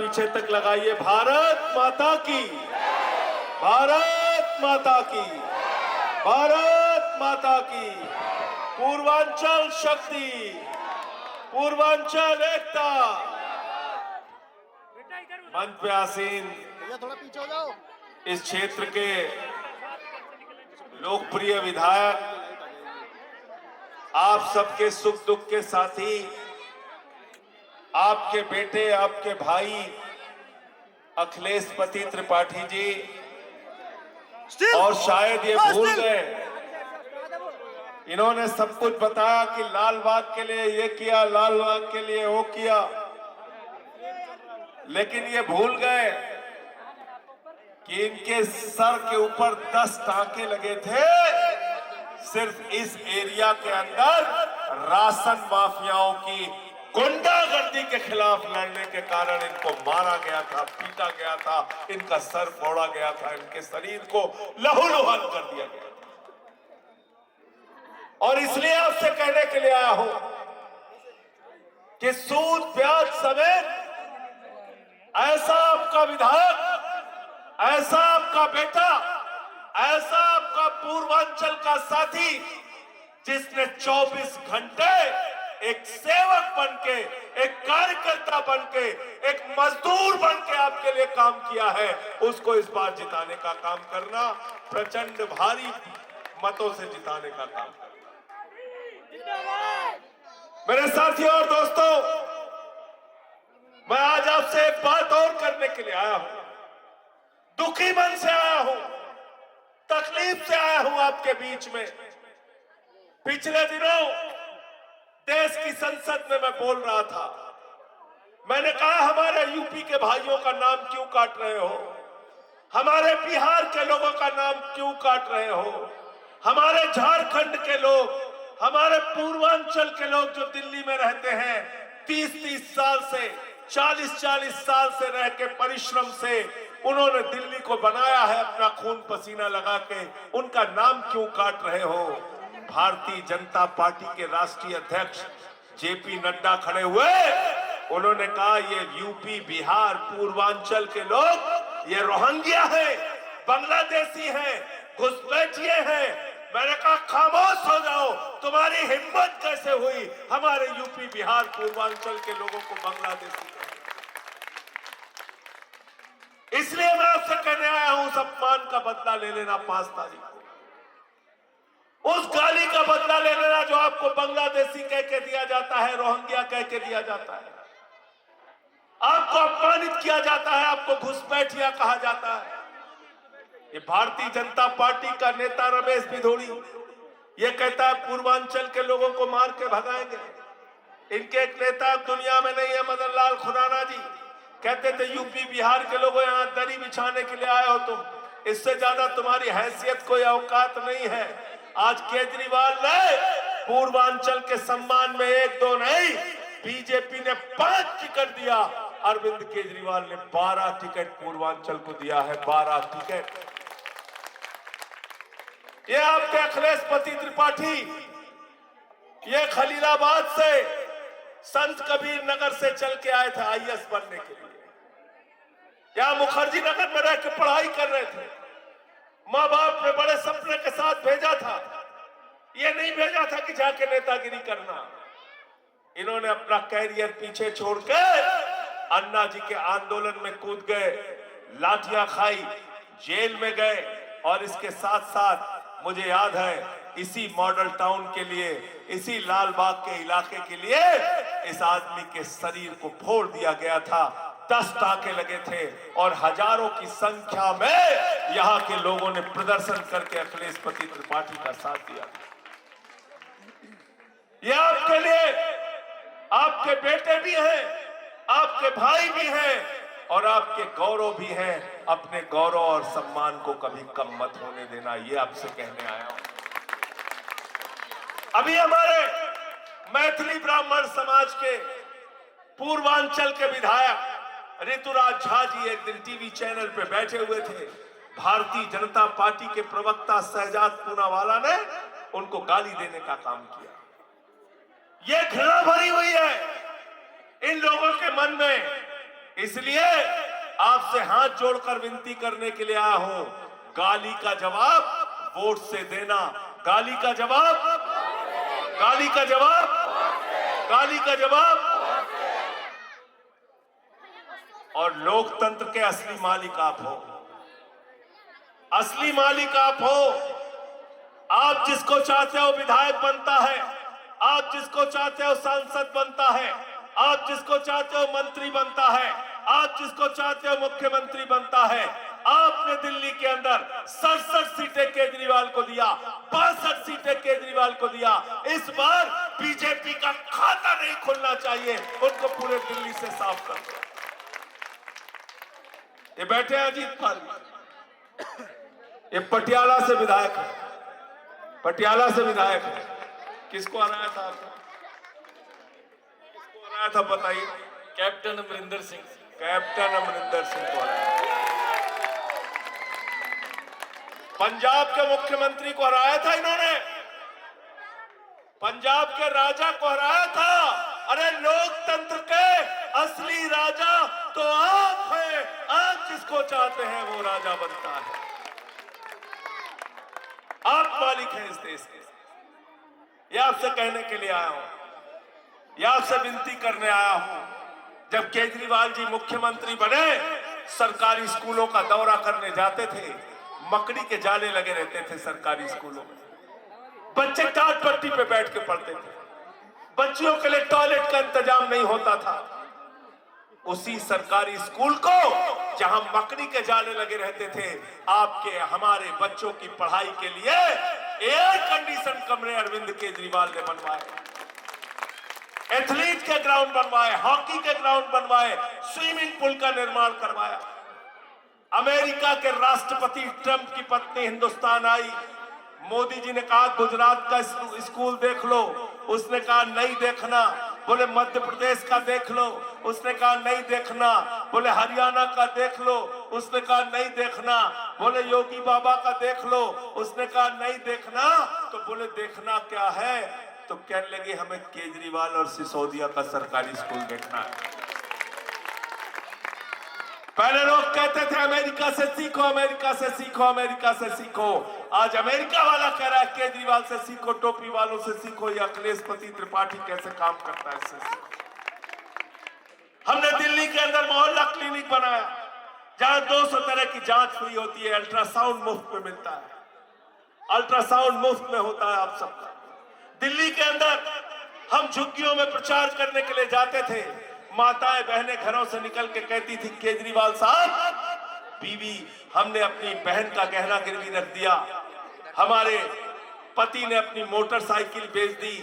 पीछे तक लगाइए। भारत माता की, भारत माता की, भारत माता की। पूर्वांचल शक्ति, पूर्वांचल एकता। मंच पे आसीन थोड़ा पीछे हो जाओ। इस क्षेत्र के लोकप्रिय विधायक, आप सबके सुख दुख के साथी, आपके बेटे, आपके भाई अखिलेश पति त्रिपाठी जी, और शायद ये भूल गए, इन्होंने सब कुछ बताया कि लाल बाग के लिए ये किया, लाल बाग के लिए वो किया, लेकिन ये भूल गए कि इनके सर के ऊपर 10 टांके लगे थे सिर्फ इस एरिया के अंदर राशन माफियाओं की गुंडागर्दी के खिलाफ लड़ने के कारण इनको मारा गया था, पीटा गया था, इनका सर फोड़ा गया था, इनके शरीर को लहूलुहान कर दिया गया था। और इसलिए आपसे कहने के लिए आया हूं कि सूद ब्याज समेत ऐसा आपका विधायक, ऐसा आपका बेटा, ऐसा आपका पूर्वांचल का साथी जिसने 24 घंटे एक सेवक बनके, एक कार्यकर्ता बनके, एक मजदूर बनके आपके लिए काम किया है, उसको इस बार जिताने का काम करना, प्रचंड भारी मतों से जिताने का काम करना। मेरे साथियों और दोस्तों, मैं आज आपसे एक बात और करने के लिए आया हूं। दुखी मन से आया हूं, तकलीफ से आया हूं आपके बीच में। पिछले दिनों देश की संसद में मैं बोल रहा था, मैंने कहा हमारे यूपी के भाइयों का नाम क्यों काट रहे हो, हमारे बिहार के लोगों का नाम क्यों काट रहे हो, हमारे झारखंड के लोग, हमारे पूर्वांचल के लोग जो दिल्ली में रहते हैं, 30-30 साल से, 40-40 साल से रह के परिश्रम से उन्होंने दिल्ली को बनाया है अपना खून पसीना लगा के, उनका नाम क्यों काट रहे हो। भारतीय जनता पार्टी के राष्ट्रीय अध्यक्ष जेपी नड्डा खड़े हुए, उन्होंने कहा ये यूपी, बिहार, पूर्वांचल के लोग ये रोहिंग्या हैं, बांग्लादेशी हैं, घुसपैठिए हैं। मैंने कहा खामोश हो जाओ, तुम्हारी हिम्मत कैसे हुई हमारे यूपी, बिहार, पूर्वांचल के लोगों को बांग्लादेशी कहने। इसलिए मैं आपसे कहने आया हूं, उस अपमान का बदला ले लेना 5 तारीख को, उस गाली का बदला ले लेना जो आपको बांग्लादेशी कह के दिया जाता है, रोहिंग्या कह के दिया जाता है, आपको अपमानित किया जाता है, आपको घुसपैठिया कहा जाता है। ये भारतीय जनता पार्टी का नेता रमेश भिदोड़ी ये कहता है पूर्वांचल के लोगों को मार के भगाएंगे। इनके एक नेता दुनिया में नहीं है, मदन लाल खुराना जी, कहते थे यूपी बिहार के लोगों यहाँ दरी बिछाने के लिए आए हो तुम, इससे ज्यादा तुम्हारी हैसियत कोई औकात नहीं है। आज केजरीवाल ने पूर्वांचल के सम्मान में 1-2 नहीं, बीजेपी ने 5 टिकट दिया, अरविंद केजरीवाल ने 12 टिकट पूर्वांचल को दिया है, 12 टिकट। ये आपके अखिलेश पति त्रिपाठी, ये खलीलाबाद से, संत कबीर नगर से चल के आए थे आईएएस बनने के लिए, यहां मुखर्जी नगर में रह के पढ़ाई कर रहे थे, मां बाप ने बड़े सपने के साथ भेजा था, ये नहीं भेजा था कि जाके नेतागिरी करना। इन्होंने अपना कैरियर पीछे छोड़ के अन्ना जी के आंदोलन में कूद गए, लाठियां खाई, जेल में गए, और इसके साथ साथ मुझे याद है इसी मॉडल टाउन के लिए, इसी लाल बाग के इलाके के लिए इस आदमी के शरीर को फोड़ दिया गया था, 10 टांके लगे थे, और हजारों की संख्या में यहां के लोगों ने प्रदर्शन करके अखिलेश पति त्रिपाठी का साथ दिया। यह आपके लिए आपके बेटे भी हैं, आपके भाई भी हैं, और आपके गौरव भी हैं। अपने गौरव और सम्मान को कभी कम मत होने देना, ये आपसे कहने आया हूं। अभी हमारे मैथिली ब्राह्मण समाज के पूर्वांचल के विधायक ऋतुराज झा जी एक दिन टीवी चैनल पे बैठे हुए थे, भारतीय जनता पार्टी के प्रवक्ता शहजाद पूनावाला ने उनको गाली देने का काम किया। ये घृणा भरी हुई है इन लोगों के मन में, इसलिए आपसे हाथ जोड़कर विनती करने के लिए आया हूं, गाली का जवाब वोट से देना। गाली का जवाब, गाली का जवाब, गाली का जवाब। और लोकतंत्र के असली मालिक आप हो, असली मालिक आप हो। आप जिसको चाहते हो विधायक बनता है, आप जिसको चाहते हो सांसद बनता है, आप जिसको चाहते हो मंत्री बनता है, आप जिसको चाहते हो मुख्यमंत्री बनता है। आपने दिल्ली के अंदर 67 सीटें केजरीवाल को दिया, 62 सीटें केजरीवाल को दिया। इस बार बीजेपी का खाता नहीं खुलना चाहिए, उनको पूरे दिल्ली से साफ कर दो। ये बैठे हैं अजीत पाल, ये पटियाला से विधायक है, पटियाला से विधायक है। किसको हराया था आपने? किसको हराया था बताइए? कैप्टन अमरिंदर सिंह। कैप्टन अमरिंदर सिंह को हराया। पंजाब के मुख्यमंत्री को हराया था इन्होंने, पंजाब के राजा को हराया था। अरे लोकतंत्र के असली राजा तो आप हैं, आप जिसको चाहते हैं वो राजा बनता है। आप मालिक हैं इस देश के। यह आपसे कहने के लिए आया हूं, यह आपसे विनती करने आया हूं। जब केजरीवाल जी मुख्यमंत्री बने, सरकारी स्कूलों का दौरा करने जाते थे, मकड़ी के जाले लगे रहते थे सरकारी स्कूलों में, बच्चे टाट पट्टी पे बैठ के पढ़ते थे, बच्चियों के लिए टॉयलेट का इंतजाम नहीं होता था। उसी सरकारी स्कूल को जहां मकड़ी के जाले लगे रहते थे, आपके हमारे बच्चों की पढ़ाई के लिए एयर कंडीशन कमरे अरविंद केजरीवाल ने बनवाए, एथलीट के ग्राउंड बनवाए, हॉकी के ग्राउंड बनवाए, स्विमिंग पूल का निर्माण करवाया। अमेरिका के राष्ट्रपति ट्रंप की पत्नी हिंदुस्तान आई, मोदी जी ने कहा गुजरात का स्कूल देख लो, उसने कहा नहीं देखना। बोले मध्य प्रदेश का देख लो, उसने कहा नहीं देखना। बोले हरियाणा का देख लो, उसने कहा नहीं देखना। बोले योगी बाबा का देख लो, उसने कहा नहीं देखना। तो बोले देखना क्या है? तो कहने लगे हमें केजरीवाल और सिसोदिया का सरकारी स्कूल देखना है। पहले लोग कहते थे अमेरिका से सीखो, अमेरिका से सीखो, अमेरिका से सीखो। आज अमेरिका वाला कह रहा है केजरीवाल से सीखो, टोपी वालों से सीखो, या अखिलेश पति त्रिपाठी कैसे काम करता है इससे सीखो। हमने दिल्ली के अंदर मोहल्ला क्लिनिक बनाया, जहां 200 तरह की जांच फ्री होती है, अल्ट्रासाउंड मुफ्त में मिलता है, अल्ट्रासाउंड मुफ्त में होता है आप सबका। दिल्ली के अंदर हम झुग्गियों में प्रचार करने के लिए जाते थे, माताएं बहनें घरों से निकल के कहती थी केजरीवाल साहब, बीवी हमने अपनी बहन का गहना गिरवी रख दिया, हमारे पति ने अपनी मोटरसाइकिल बेच दी,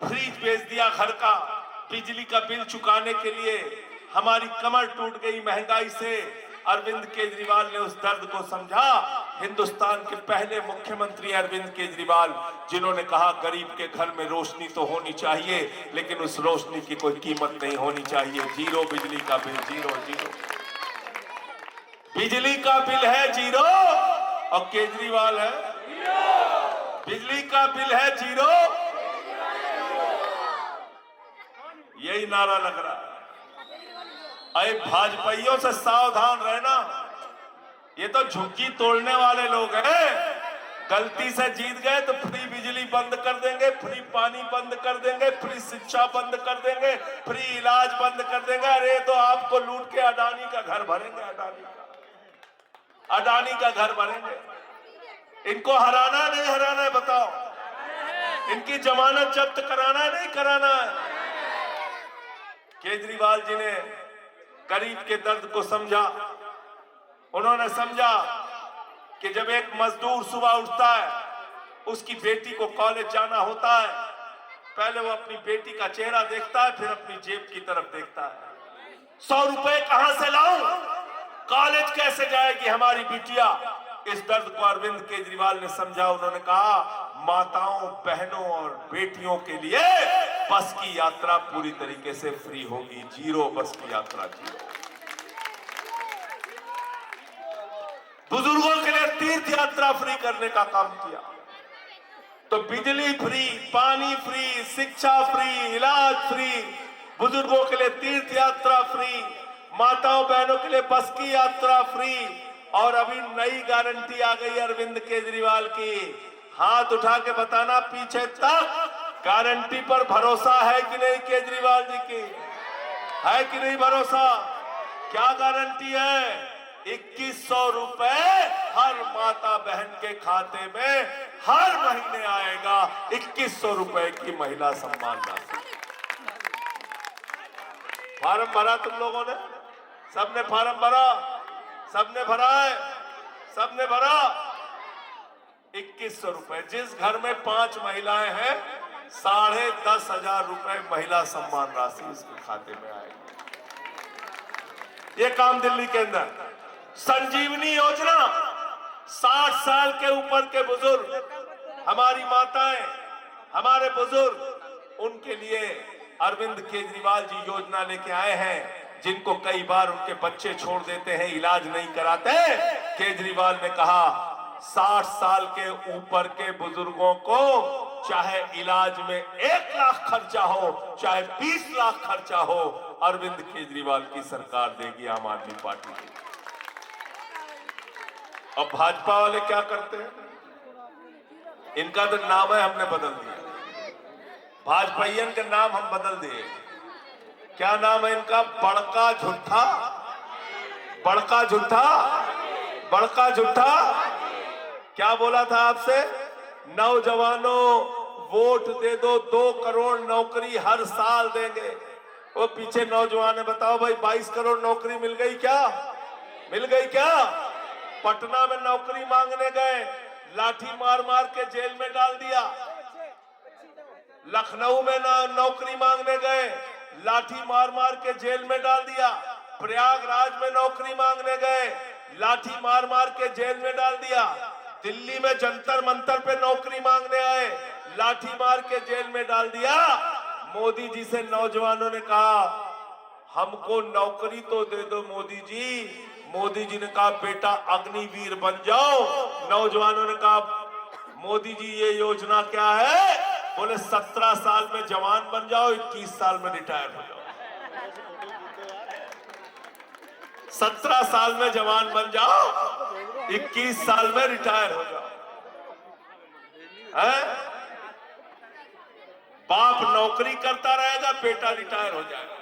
फ्रिज बेच दिया घर का, बिजली का बिल चुकाने के लिए हमारी कमर टूट गई महंगाई से। अरविंद केजरीवाल ने उस दर्द को समझा। हिंदुस्तान के पहले मुख्यमंत्री अरविंद केजरीवाल, जिन्होंने कहा गरीब के घर में रोशनी तो होनी चाहिए, लेकिन उस रोशनी की कोई कीमत नहीं होनी चाहिए। जीरो बिजली का बिल, जीरो जीरो बिजली का बिल है जीरो, और केजरीवाल है बिजली का बिल है जीरो। यही नारा लग रहा है। अरे भाजपाइयों से सावधान रहना, ये तो झुग्गी तोड़ने वाले लोग हैं। गलती से जीत गए तो फ्री बिजली बंद कर देंगे, फ्री पानी बंद कर देंगे, फ्री शिक्षा बंद कर देंगे, फ्री इलाज बंद कर देंगे। अरे तो आपको लूट के अडानी का घर भरेंगे, अडानी का घर भरेंगे। इनको हराना नहीं हराना है बताओ? इनकी जमानत जब्त कराना है नहीं कराना है? केजरीवाल जी ने गरीब के दर्द को समझा। उन्होंने समझा कि जब एक मजदूर सुबह उठता है, उसकी बेटी को कॉलेज जाना होता है, पहले वो अपनी बेटी का चेहरा देखता है, फिर अपनी जेब की तरफ देखता है। 100 रुपए कहां से लाऊं, कॉलेज कैसे जाएगी हमारी बिटिया? इस दर्द को अरविंद केजरीवाल ने समझा। उन्होंने कहा माताओं, बहनों और बेटियों के लिए बस की यात्रा पूरी तरीके से फ्री होगी, जीरो बस की यात्रा, जीरो। बुजुर्गों के लिए तीर्थ यात्रा फ्री करने का काम किया। तो बिजली फ्री, पानी फ्री, शिक्षा फ्री, इलाज फ्री, बुजुर्गों के लिए तीर्थ यात्रा फ्री, माताओं बहनों के लिए बस की यात्रा फ्री, और अभी नई गारंटी आ गई अरविंद केजरीवाल की। हाथ उठा के बताना पीछे तक गारंटी पर भरोसा है कि नहीं केजरीवाल जी की, है कि नहीं भरोसा? क्या गारंटी है? 2100 रुपए हर माता बहन के खाते में हर महीने आएगा। 2100 रुपए की महिला सम्मान राशि। फार्म भरा तुम लोगों ने? सबने फार्म भरा? सबने भरा है? सबने भरा? 2100 रुपए। जिस घर में 5 महिलाएं हैं 10,500 रुपए महिला सम्मान राशि उसके खाते में आएगी। ये काम दिल्ली के अंदर। संजीवनी योजना, 60 साल के ऊपर के बुजुर्ग, हमारी माताएं, हमारे बुजुर्ग, उनके लिए अरविंद केजरीवाल जी योजना लेके आए हैं। जिनको कई बार उनके बच्चे छोड़ देते हैं, इलाज नहीं कराते, केजरीवाल ने कहा 60 साल के ऊपर के बुजुर्गों को चाहे इलाज में 1 लाख खर्चा हो, चाहे 20 लाख खर्चा हो, अरविंद केजरीवाल की सरकार देगी, आम आदमी पार्टी की। अब भाजपा वाले क्या करते हैं? इनका तो नाम है हमने बदल दिया, भाजपाइयन का नाम हम बदल दिए। क्या नाम है इनका? बड़का झूठा, बड़का झूठा, बड़का झूठा। क्या बोला था आपसे? नौजवानों वोट दे दो, 2 करोड़ नौकरी हर साल देंगे। वो पीछे नौजवान है, बताओ भाई 22 करोड़ नौकरी मिल गई क्या? मिल गई क्या? पटना में नौकरी मांगने गए, लाठी मार मार के जेल में डाल दिया। लखनऊ में नौकरी मांगने गए, लाठी मार मार के जेल में डाल दिया। प्रयागराज में नौकरी मांगने गए, लाठी मार मार के जेल में डाल दिया। दिल्ली में जंतर मंतर पे नौकरी मांगने आए, लाठी मार के जेल में डाल दिया। मोदी जी से नौजवानों ने कहा हमको नौकरी तो दे दो मोदी जी। मोदी जी ने कहा बेटा अग्निवीर बन जाओ। नौजवानों ने कहा मोदी जी ये योजना क्या है? बोले 17 साल में जवान बन जाओ, 21 साल में रिटायर हो जाओ। 17 साल में जवान बन जाओ, 21 साल में रिटायर हो जाओ। है? बाप नौकरी करता रहेगा, बेटा रिटायर हो जाएगा।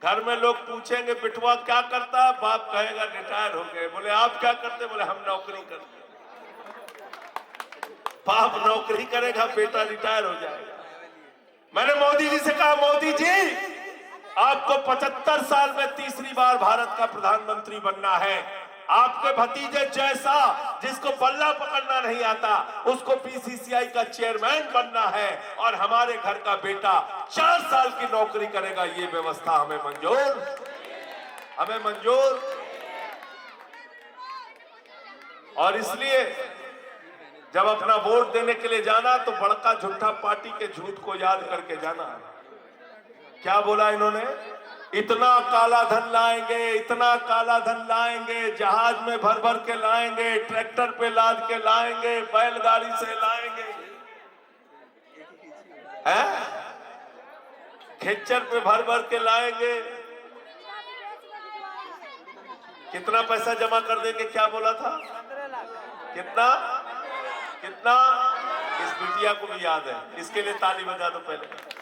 घर में लोग पूछेंगे बिटवा क्या करता है? बाप कहेगा रिटायर हो गए। बोले आप क्या करते? बोले हम नौकरी करते। बाप नौकरी करेगा, बेटा रिटायर हो जाएगा। मैंने मोदी जी से कहा मोदी जी आपको 75 साल में तीसरी बार भारत का प्रधानमंत्री बनना है। आपके भतीजे जैसा जिसको बल्ला पकड़ना नहीं आता उसको बीसीसीआई का चेयरमैन बनना है, और हमारे घर का बेटा 4 साल की नौकरी करेगा। ये व्यवस्था हमें मंजूर, हमें मंजूर। और इसलिए जब अपना वोट देने के लिए जाना तो बड़का झूठा पार्टी के झूठ को याद करके जाना। क्या बोला इन्होंने? इतना काला धन लाएंगे, इतना काला धन लाएंगे, जहाज में भर भर के लाएंगे, ट्रैक्टर पे लाद के लाएंगे, बैलगाड़ी से लाएंगे, हैं? खच्चर पे भर भर के लाएंगे। कितना पैसा जमा कर देंगे? क्या बोला था? कितना कितना? इस बिटिया को भी याद है, इसके लिए ताली बजा दो पहले।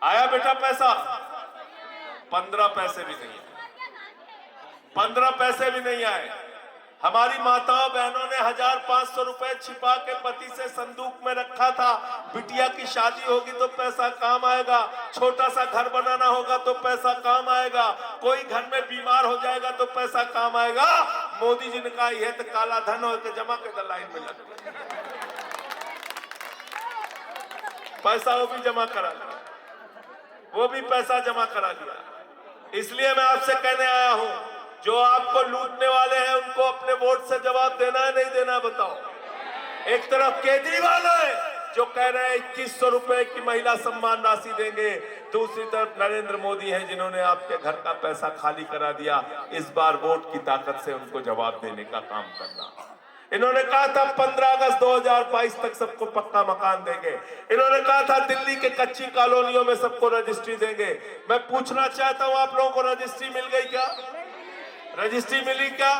आया बेटा पैसा? 15 पैसे भी नहीं आए, 15 पैसे भी नहीं आए। हमारी माताओं बहनों ने 1500 रुपए छिपा के पति से संदूक में रखा था। बिटिया की शादी होगी तो पैसा काम आएगा, छोटा सा घर बनाना होगा तो पैसा काम आएगा, कोई घर में बीमार हो जाएगा तो पैसा काम आएगा। मोदी जी ने कहा यह तो काला धन हो के जमा कर लाइन में लग, पैसा वो भी जमा करा लिया, वो भी पैसा जमा करा लिया। इसलिए मैं आपसे कहने आया हूं, जो आपको लूटने वाले हैं उनको अपने वोट से जवाब देना है नहीं देना? बताओ। एक तरफ केजरीवाल है जो कह रहे हैं 2100 रुपए की महिला सम्मान राशि देंगे, दूसरी तरफ नरेंद्र मोदी हैं जिन्होंने आपके घर का पैसा खाली करा दिया। इस बार वोट की ताकत से उनको जवाब देने का काम करना। इन्होंने कहा था 15 अगस्त 2022 तक सबको पक्का मकान देंगे। इन्होंने कहा था दिल्ली के कच्ची कॉलोनियों में सबको रजिस्ट्री देंगे। मैं पूछना चाहता हूं आप लोगों को रजिस्ट्री मिल गई क्या? रजिस्ट्री मिली क्या?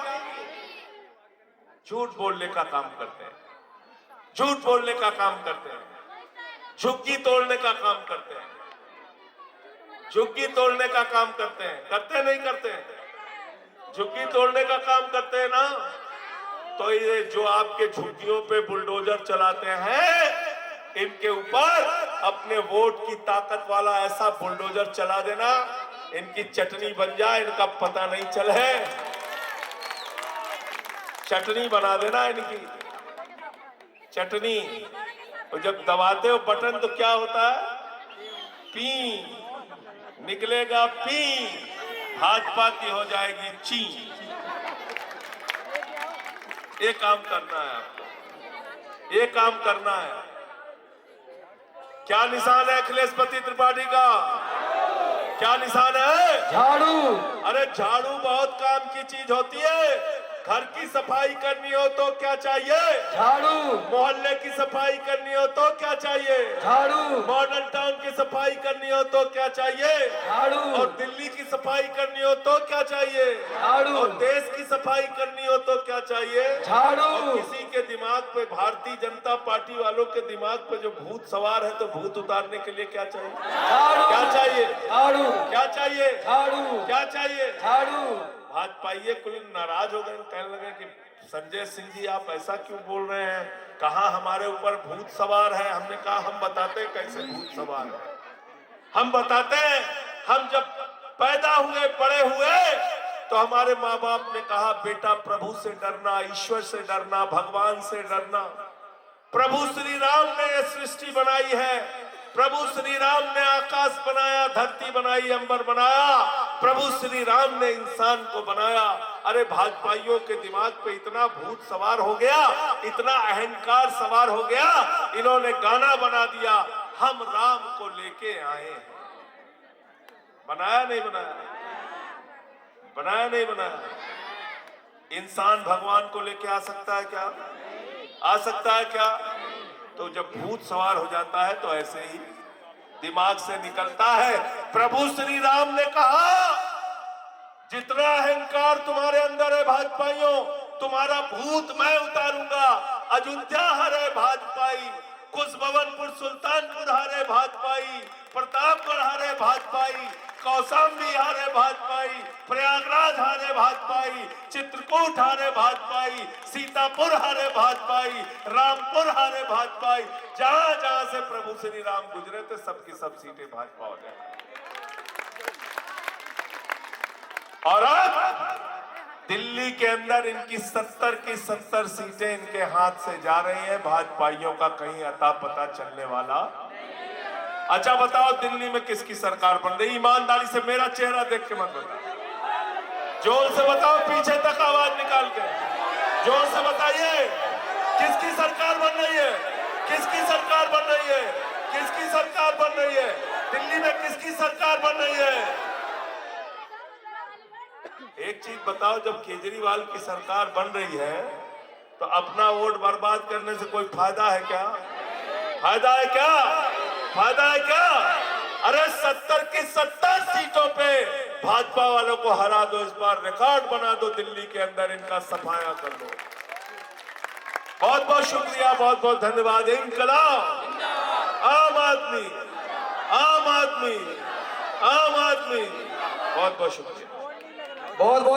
झूठ बोलने का काम करते हैं, झूठ बोलने का काम करते हैं, झुग्गी तोड़ने का काम करते हैं, झुग्गी तोड़ने का काम करते हैं। करते नहीं करते हैं? झुग्गी तोड़ने का काम करते हैं ना। तो ये जो आपके झुग्गियों पे बुलडोजर चलाते हैं, इनके ऊपर अपने वोट की ताकत वाला ऐसा बुलडोजर चला देना, इनकी चटनी बन जाए, इनका पता नहीं चले। चटनी बना देना इनकी, चटनी। और जब दबाते हो बटन तो क्या होता है? पी निकलेगा, पी भाजपा की हो जाएगी ची। ये काम करना है आपको, ये काम करना है। क्या निशान है अखिलेश त्रिपाठी का? क्या निशान है? झाड़ू। अरे झाड़ू बहुत काम की चीज होती है। घर की सफाई करनी हो तो क्या चाहिए? झाड़ू। मोहल्ले की सफाई करनी हो तो क्या चाहिए? झाड़ू। मॉडर्न टाउन की सफाई करनी हो तो क्या चाहिए? झाड़ू। और दिल्ली की सफाई करनी हो तो क्या चाहिए? झाड़ू। और देश की सफाई करनी हो तो क्या चाहिए? झाड़ू। और किसी के दिमाग पे, भारतीय जनता पार्टी वालों के दिमाग पे जो भूत सवार है, तो भूत उतारने के लिए क्या चाहिए? झाड़ू। क्या चाहिए? झाड़ू। क्या चाहिए? झाड़ू। क्या चाहिए? झाड़ू। भाजपा ये कुल नाराज हो गए, कहने लगे कि संजय सिंह जी आप ऐसा क्यों बोल रहे हैं? कहा हमारे ऊपर भूत सवार है। हमने कहा हम बताते हैं कैसे भूत सवार है, हम बताते हैं। हम जब पैदा हुए, बड़े हुए, तो हमारे माँ बाप ने कहा बेटा प्रभु से डरना, ईश्वर से डरना, भगवान से डरना। प्रभु श्री राम ने यह सृष्टि बनाई है, प्रभु श्री राम ने आकाश बनाया, धरती बनाई, अंबर बनाया, प्रभु श्री राम ने इंसान को बनाया। अरे भाजपाइयों के दिमाग पे इतना भूत सवार हो गया, इतना अहंकार सवार हो गया, इन्होंने गाना बना दिया, हम राम को लेके आए हैं। बनाया नहीं बनाया? बनाया नहीं बनाया? इंसान भगवान को लेके आ सकता है क्या? आ सकता है क्या? तो जब भूत सवार हो जाता है तो ऐसे ही दिमाग से निकलता है। प्रभु श्री राम ने कहा जितना अहंकार तुम्हारे अंदर है भाजपाइयों, तुम्हारा भूत मैं उतारूंगा। अयोध्या हरे भाजपाई, कुशभवनपुर सुल्तानपुर हारे भाजपाई, प्रतापगढ़ हारे भाजपाई, कौशाम्बी हारे भाजपाई, प्रयागराज हारे भाजपाई, चित्रकूट हारे भाजपाई, सीतापुर हारे भाजपाई, रामपुर हारे भाजपाई। जहां जहां से प्रभु श्री राम गुजरे थे सबकी सब सीटें भाजपा हो जाए। और अब दिल्ली के अंदर इनकी 70 की 70 सीटें इनके हाथ से जा रही हैं। भाजपाइयों का कहीं अता पता चलने वाला। अच्छा बताओ दिल्ली में किसकी सरकार बन रही? ईमानदारी से मेरा चेहरा देख के मत बताओ, जोर से बताओ, पीछे तक आवाज निकाल के जोर से बताइए, किसकी सरकार बन रही है? किसकी सरकार बन रही है? किसकी सरकार बन रही है? दिल्ली में किसकी सरकार बन रही है? एक चीज बताओ, जब केजरीवाल की सरकार बन रही है तो अपना वोट बर्बाद करने से कोई फायदा है क्या? फायदा है क्या? फायदा है क्या? अरे 70 की 70 सीटों पे भाजपा वालों को हरा दो, इस बार रिकॉर्ड बना दो, दिल्ली के अंदर इनका सफाया कर दो। बहुत बहुत शुक्रिया, बहुत बहुत धन्यवाद। इंकलाब, आम आदमी, आम आदमी, आम आदमी। बहुत बहुत शुक्रिया। बहुत बहुत